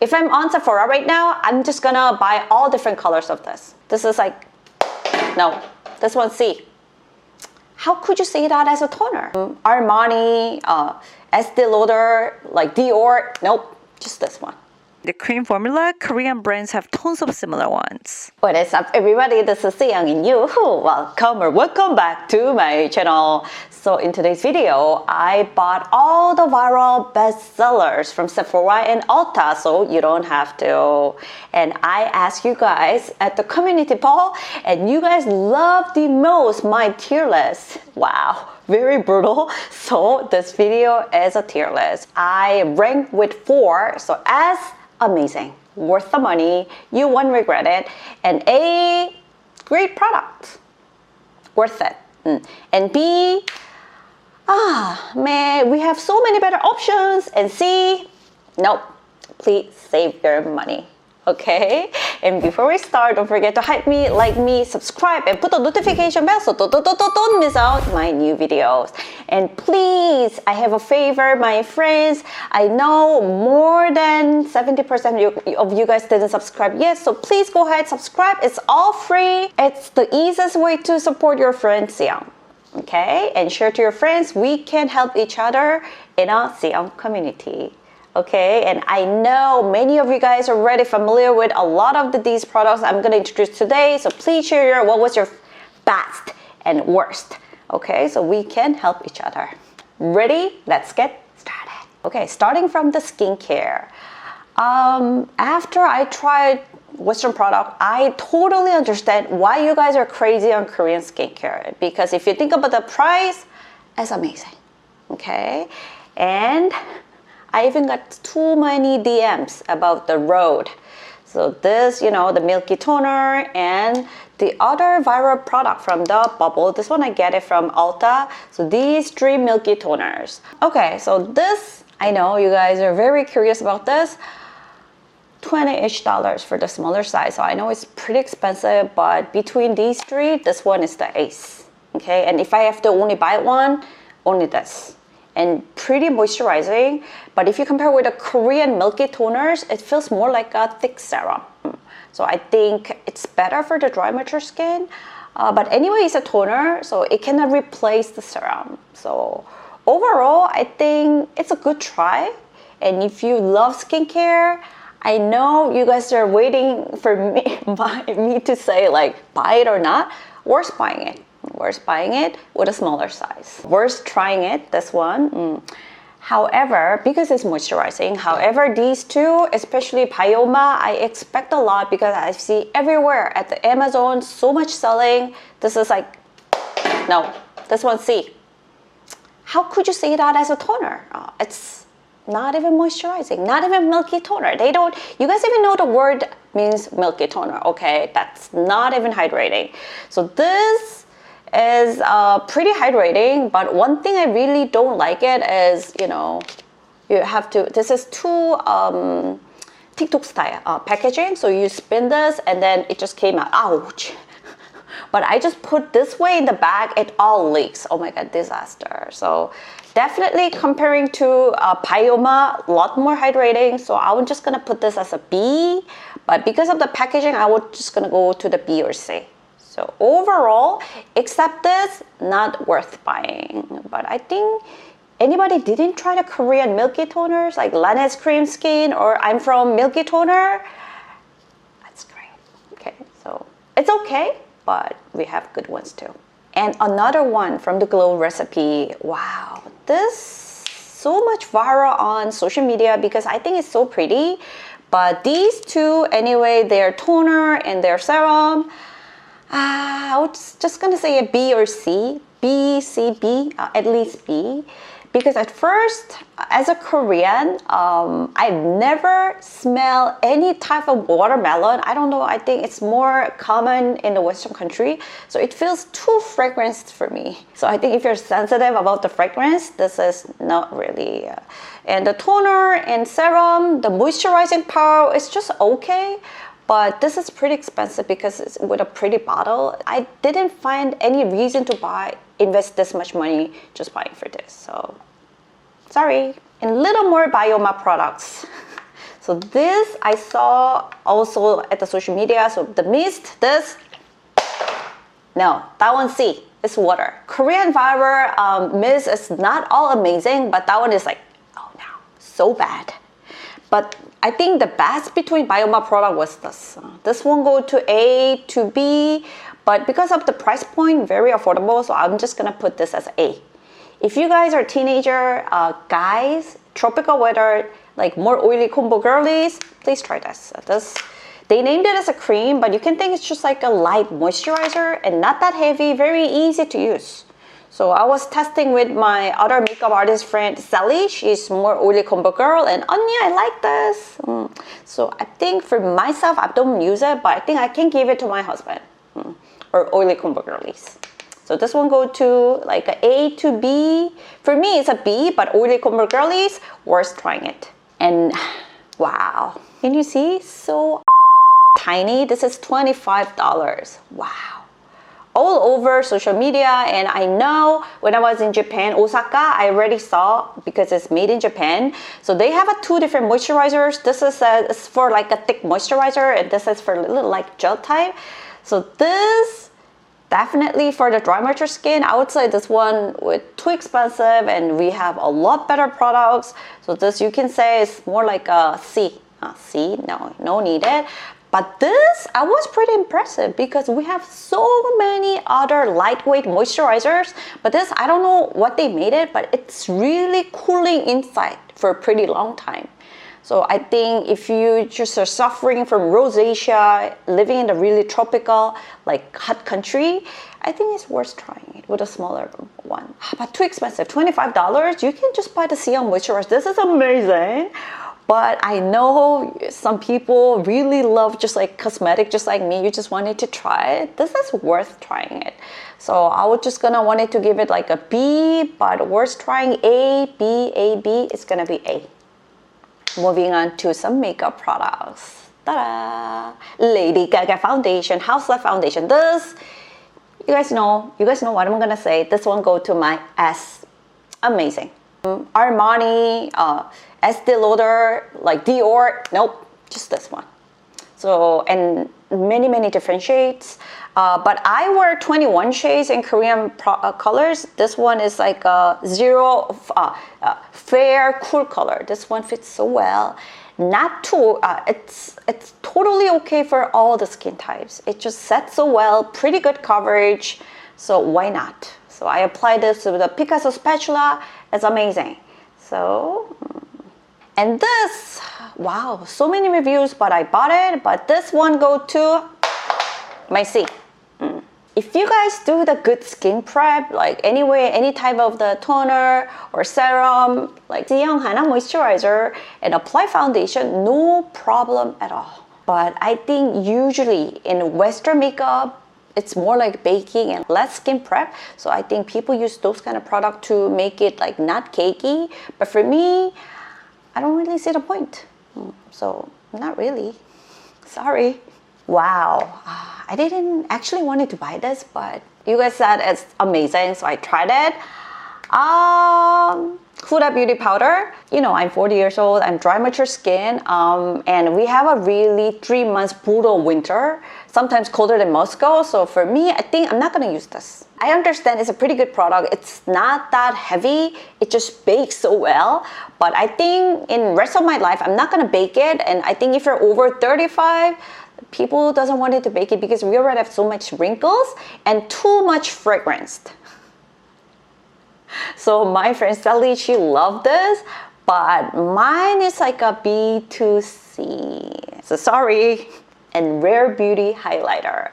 If I'm on Sephora right now, I'm just gonna buy all different colors of this. This is like, no, this one C. How could you say that as a toner? Armani, Estee Lauder, like Dior, nope, just this one. The cream formula, Korean brands have tons of similar ones. What is up everybody, this is CYoung and you. Welcome or welcome back to my channel. So in today's video, I bought all the viral bestsellers from Sephora and Ulta, so you don't have to. And I asked you guys at the community poll, and you guys love the most my tier list. Wow, very brutal. So this video is a tier list. I ranked with 4, so as amazing, worth the money, you won't regret it, and A, great product, worth it. And B, man, we have so many better options. And C, nope, please save your money. Okay, and before we start, don't forget to hype me, like me, subscribe, and put the notification bell so don't miss out my new videos. And please, I have a favor, my friends. I know more than 70% of you guys didn't subscribe yet, so please go ahead, subscribe. It's all free. It's the easiest way to support your friend CYoung. Okay, and share to your friends. We can help each other in a CYoung community. Okay, and I know many of you guys are already familiar with a lot of these products I'm going to introduce today, so please share what was your best and worst. Okay, so we can help each other. Ready? Let's get started. Okay, starting from the skincare. After I tried Western product, I totally understand why you guys are crazy on Korean skincare, because if you think about the price, it's amazing. Okay, and I even got too many DMs about the rhode. So this, you know, the Milky toner, and the other viral product from the bubble. This one I get it from Ulta. So these 3 Milky toners. Okay, so this, I know you guys are very curious about this. $20-ish for the smaller size. So I know it's pretty expensive, but between these 3, this one is the ace. Okay, and if I have to only buy one, only this. And pretty moisturizing, but if you compare with the Korean Milky toners, it feels more like a thick serum. So I think it's better for the dry, mature skin. But anyway, it's a toner, so it cannot replace the serum. So overall, I think it's a good try. And if you love skincare, I know you guys are waiting for me to say like buy it or not. Worth buying it. Worst buying it with a smaller size. Worst trying it, this one. However, because it's moisturizing, however, these 2, especially Bioma, I expect a lot because I see everywhere at the Amazon, so much selling. This is like, no, this one C. How could you say that as a toner? It's not even moisturizing, not even Milky toner. They don't, you guys even know the word means Milky toner, okay? That's not even hydrating. So this is pretty hydrating, but one thing I really don't like it is, you know, you have to, this is too TikTok style packaging, so you spin this and then it just came out, ouch. But I just put this way in the bag, it all leaks. Oh my god, disaster. So definitely comparing to Bioma, a lot more hydrating, so I'm just gonna put this as a B, but because of the packaging, I was just gonna go to the B or C. So overall, except this, not worth buying. But I think anybody didn't try the Korean Milky toners, like Laneige Cream Skin or I'm From Milky Toner, that's great. Okay, so it's okay, but we have good ones too. And another one from the Glow recipe. Wow, this so much viral on social media because I think it's so pretty. But these 2, anyway, their toner and their serum, I was just gonna say a B or C, B, C, B, at least B, because at first, as a Korean, I've never smelled any type of watermelon. I don't know, I think it's more common in the Western country, so it feels too fragranced for me. So I think if you're sensitive about the fragrance, this is not really. And the toner and serum, the moisturizing power is just okay. But this is pretty expensive because it's with a pretty bottle. I didn't find any reason to invest this much money just buying for this. So, sorry. And little more Bioma products. So this I saw also at the social media. So the mist, this, no, that one C. It's water. Korean Fiber mist is not all amazing, but that one is like, oh no, so bad. But I think the best between Bioma product was this. This one go to A to B, but because of the price point, very affordable, so I'm just gonna put this as A. If you guys are teenager guys, tropical weather, like more oily combo girlies, please try this. They named it as a cream, but you can think it's just like a light moisturizer and not that heavy, very easy to use. So I was testing with my other makeup artist friend, Sally. She's more oily combo girl, and Anya, I like this. So I think for myself, I don't use it, but I think I can give it to my husband or oily combo girlies. So this one go to like a A to B. For me, it's a B, but oily combo girlies, worth trying it. And wow, can you see? So tiny. This is $25. Wow. All over social media, and I know when I was in Japan, Osaka, I already saw because it's made in Japan. So they have two different moisturizers. This is for like a thick moisturizer, and this is for a little like gel type. So this definitely for the dry mature skin, I would say this one was too expensive, and we have a lot better products. So this you can say is more like a C. C, no needed. But this, I was pretty impressive because we have so many other lightweight moisturizers. But this, I don't know what they made it, but it's really cooling inside for a pretty long time. So I think if you just are suffering from rosacea, living in a really tropical, like hot country, I think it's worth trying it with a smaller one. But too expensive, $25. You can just buy the CYoung moisturizer. This is amazing. But I know some people really love just like cosmetic, just like me. You just wanted to try it. This is worth trying it. So I was just gonna wanted to give it like a B, but worth trying A, B, A, B. It's gonna be A. Moving on to some makeup products. Ta-da! Lady Gaga foundation, House Life foundation. This, you guys know what I'm gonna say. This one go to my S. Amazing. Armani, Estee Lauder, like Dior, nope, just this one. So, and many different shades. But I wear 21 shades in Korean colors. This one is like a fair, cool color. This one fits so well. Not too, it's totally okay for all the skin types. It just sets so well, pretty good coverage. So why not? So I applied this with a Picasso spatula. It's amazing. So, and this, wow, so many reviews, but I bought it. But this one go to my C. If you guys do the good skin prep, like anyway, any type of the toner or serum, like CYoung Hana moisturizer and apply foundation, no problem at all. But I think usually in Western makeup, it's more like baking and less skin prep. So I think people use those kind of product to make it like not cakey. But for me, I don't really see the point. So not really. Sorry. Wow. I didn't actually wanted to buy this, but you guys said it's amazing, so I tried it. Huda Beauty Powder. You know, I'm 40 years old, I'm dry mature skin, and we have a really 3 months brutal winter, sometimes colder than Moscow. So for me, I think I'm not gonna use this. I understand it's a pretty good product. It's not that heavy. It just bakes so well. But I think in rest of my life, I'm not gonna bake it. And I think if you're over 35, people doesn't want it to bake it because we already have so much wrinkles and too much fragrance. So my friend Sally, she loved this, but mine is like a B to C. So sorry. And Rare Beauty highlighter.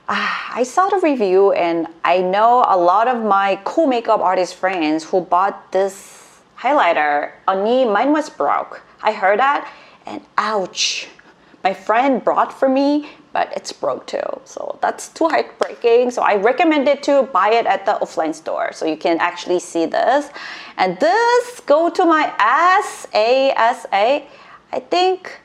I saw the review and I know a lot of my cool makeup artist friends who bought this highlighter. Only mine was broke. I heard that and ouch. My friend brought for me, but it's broke too. So that's too heartbreaking. So I recommend it to buy it at the offline store. So you can actually see this. And this go to my S.A. I think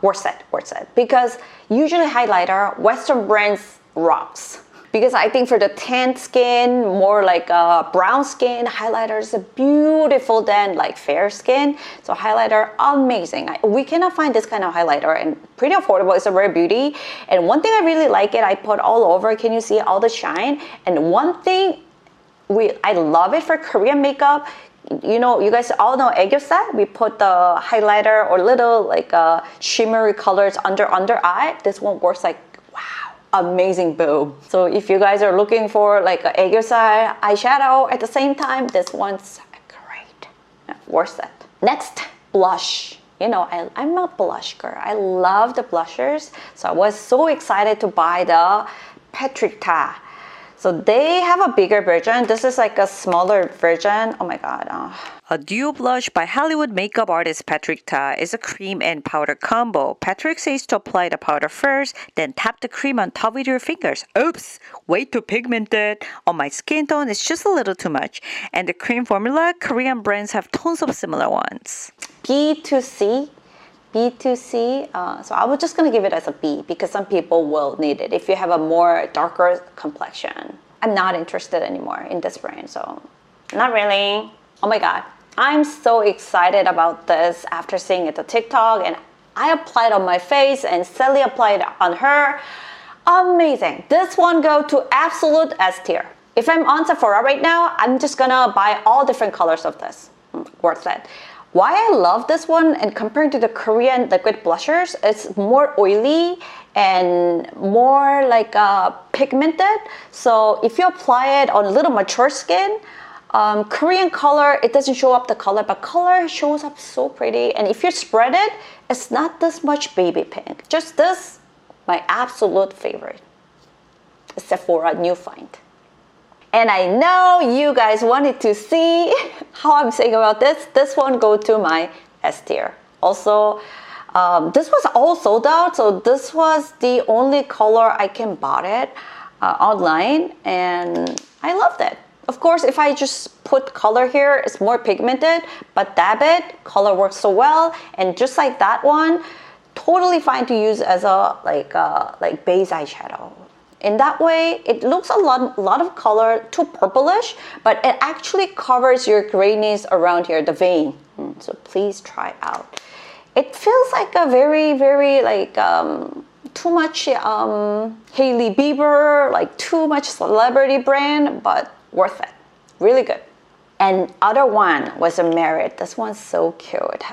worth it. Because usually highlighter, Western brands rocks. Because I think for the tan skin, more like brown skin, highlighter is beautiful than like fair skin. So highlighter, amazing. We cannot find this kind of highlighter and pretty affordable. It's a rare beauty. And one thing I really like it, I put all over. Can you see all the shine? And one thing, I love it for Korean makeup. You know, you guys all know aegyosa. We put the highlighter or little like shimmery colors under eye. This one works like amazing, boom. So if you guys are looking for like an aegyosa eyeshadow at the same time, this one's great. Worth it. Next, blush. You know, I'm a blush girl. I love the blushers. So I was so excited to buy the Peptide. So they have a bigger version. This is like a smaller version. Oh my god. A duo blush by Hollywood makeup artist Peptide is a cream and powder combo. Patrick says to apply the powder first, then tap the cream on top with your fingers. Oops, way too pigmented. On my skin tone, it's just a little too much. And the cream formula, Korean brands have tons of similar ones. B2C. So I was just gonna give it as a B because some people will need it if you have a more darker complexion. I'm not interested anymore in this brand, so not really. Oh my god, I'm so excited about this after seeing it on TikTok, and I applied on my face and Sally applied on her. Amazing. This one go to absolute S tier. If I'm on Sephora right now, I'm just gonna buy all different colors of this. Worth it. Why I love this one, and compared to the Korean liquid blushers, it's more oily and more like pigmented. So if you apply it on a little mature skin, Korean color, it doesn't show up the color, but color shows up so pretty. And if you spread it, it's not this much baby pink. Just this, my absolute favorite. Sephora new find. And I know you guys wanted to see how I'm saying about this. This one go to my S tier. Also, this was all sold out, so this was the only color I can bought it online, and I loved it. Of course, if I just put color here, it's more pigmented, but dab it, color works so well, and just like that one, totally fine to use as a like base eyeshadow. In that way, it looks a lot of color, too purplish, but it actually covers your grayness around here, the vein. So please try out. It feels like a very like too much Hailey Bieber, like too much celebrity brand, but worth it. Really good. And other one was a Merit. This one's so cute.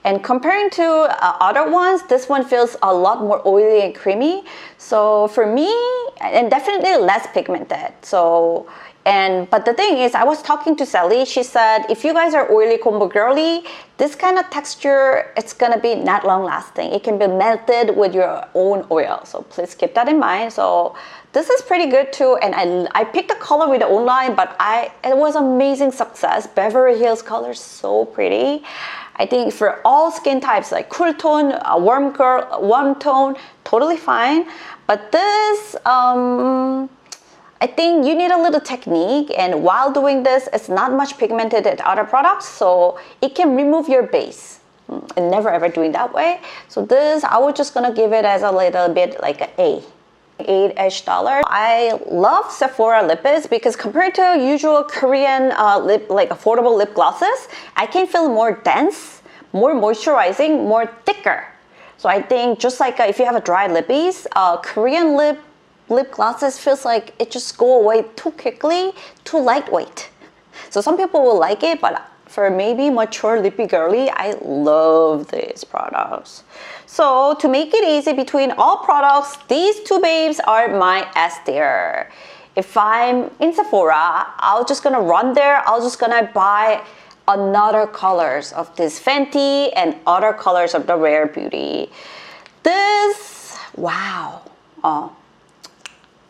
And comparing to other ones, this one feels a lot more oily and creamy. So for me, and definitely less pigmented. So, but the thing is, I was talking to Sally. She said, if you guys are oily combo girly, this kind of texture, it's gonna be not long lasting. It can be melted with your own oil. So please keep that in mind. So this is pretty good too, and I picked the color with the online, but it was amazing success. Beverly Hills color, so pretty. I think for all skin types, like cool tone, warm tone, totally fine. But this, I think you need a little technique, and while doing this, it's not much pigmented as other products, so it can remove your base. And never ever doing that way. So this, I was just gonna give it as a little bit like an A. $8-ish. I love Sephora lip balms because compared to usual Korean like affordable lip glosses, I can feel more dense, more moisturizing, more thicker. So I think just like if you have a dry lippies, Korean lip glosses feels like it just go away too quickly, too lightweight. So some people will like it, but for maybe mature lippy girly, I love these products. So to make it easy between all products, these two babes are my S tier. If I'm in Sephora, I'm just gonna run there. I'm just gonna buy another colors of this Fenty and other colors of the Rare Beauty. This, wow.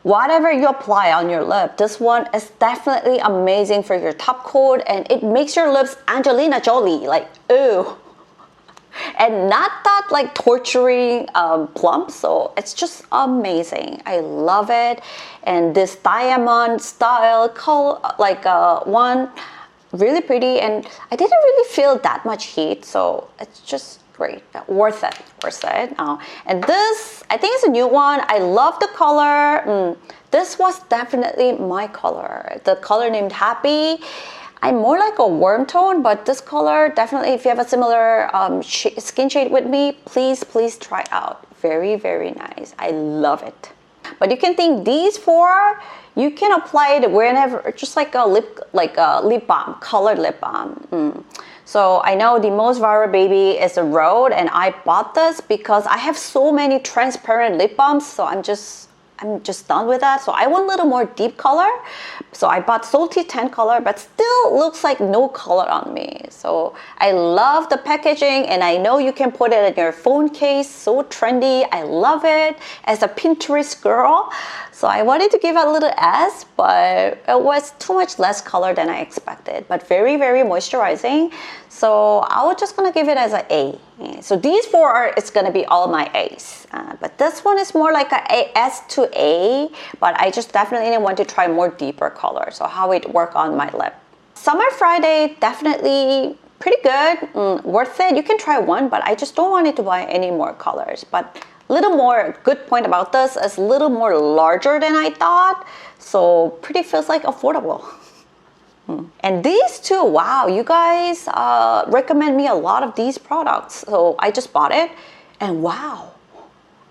Whatever you apply on your lip, this one is definitely amazing for your top coat, and it makes your lips Angelina Jolie, like, ooh. And not that like torturing plump, so it's just amazing. I love it. And this diamond style color, like one, really pretty, and I didn't really feel that much heat, so it's just great, worth it, worth it. And this, I think it's a new one. I love the color. This was definitely my color. The color named Happy. I'm more like a warm tone, but this color, definitely, if you have a similar skin shade with me, please try it out. Very, very nice. I love it. But you can think these four, you can apply it whenever, just like a lip balm, colored lip balm. So I know the most viral baby is the Rhode, and I bought this because I have so many transparent lip balms, so I'm just done with that. So I want a little more deep color. So I bought Salty Tan color, but still looks like no color on me. So I love the packaging, and I know you can put it in your phone case. So trendy. I love it as a Pinterest girl. So I wanted to give it a little S, but it was too much less color than I expected. But very, very moisturizing. So I was just gonna give it as an A. So these four it's gonna be all my A's. But this one is more like a S to A, but I just definitely want to try more deeper color. So how it work on my lip. Summer Friday, definitely pretty good, worth it. You can try one, but I just don't want it to buy any more colors. But little more good point about this is a little more larger than I thought. So pretty feels like affordable. And these two, wow, you guys recommend me a lot of these products. So I just bought it and wow,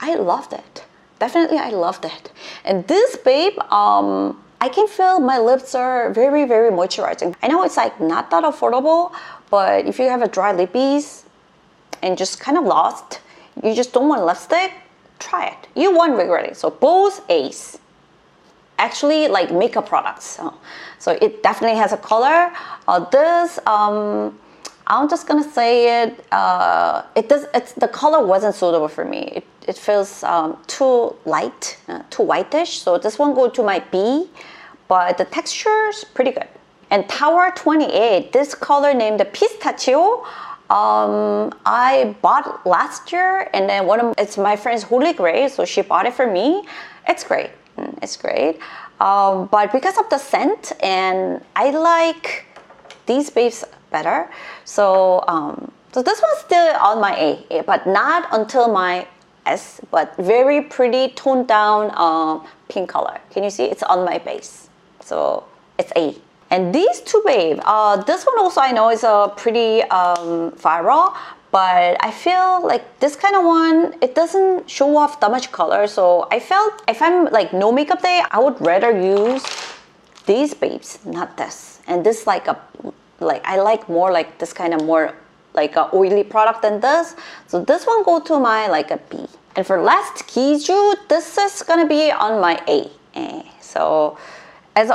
I loved it. Definitely, I loved it. And this, babe, I can feel my lips are very, very moisturizing. I know it's like not that affordable, but if you have a dry lippies and just kind of lost, you just don't want lipstick, try it. You won't regret it. So both A's. Actually, like makeup products. So it definitely has a color. This, I'm just gonna say it. The color wasn't suitable for me. It feels too light, too whitish. So this one go to my B, but the texture is pretty good. And Tower 28, this color named the Pistachio. I bought last year, and then it's my friend's Holy Grail, so she bought it for me. It's great. It's great. But because of the scent, and I like these babes better, so so this one's still on my A, but not until my S, but very pretty toned down pink color. Can you see? It's on my base, so it's A. And these two, babe, this one also I know is a pretty viral, but I feel like this kind of one, it doesn't show off that much color. So I felt if I'm like no makeup day, I would rather use these babes, not this. And this I like more like this kind of more like a oily product than this. So this one go to my like a B. And for last Gisou, this is gonna be on my A. So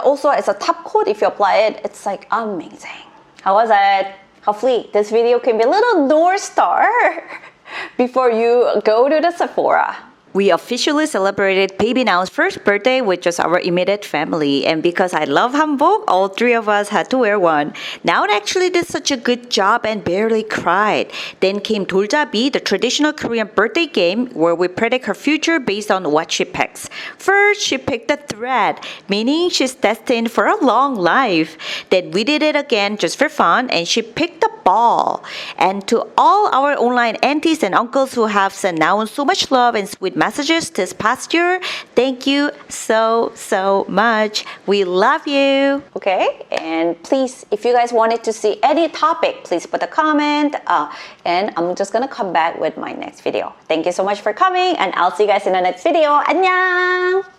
also as a top coat, if you apply it, it's like amazing. How was it? Hopefully this video can be a little North Star before you go to the Sephora. We officially celebrated Baby Now's first birthday with just our immediate family, and because I love hanbok, all three of us had to wear one. Now it actually did such a good job and barely cried. Then came 돌잡이, the traditional Korean birthday game where we predict her future based on what she picks. First, she picked the thread, meaning she's destined for a long life. Then we did it again just for fun, and she picked the ball. And to all our online aunties and uncles who have sent Now so much love and sweet messages this past year, thank you so much. We love you. Okay, and please, if you guys wanted to see any topic, please put a comment, and I'm just gonna come back with my next video. Thank you so much for coming, and I'll see you guys in the next video. 안녕.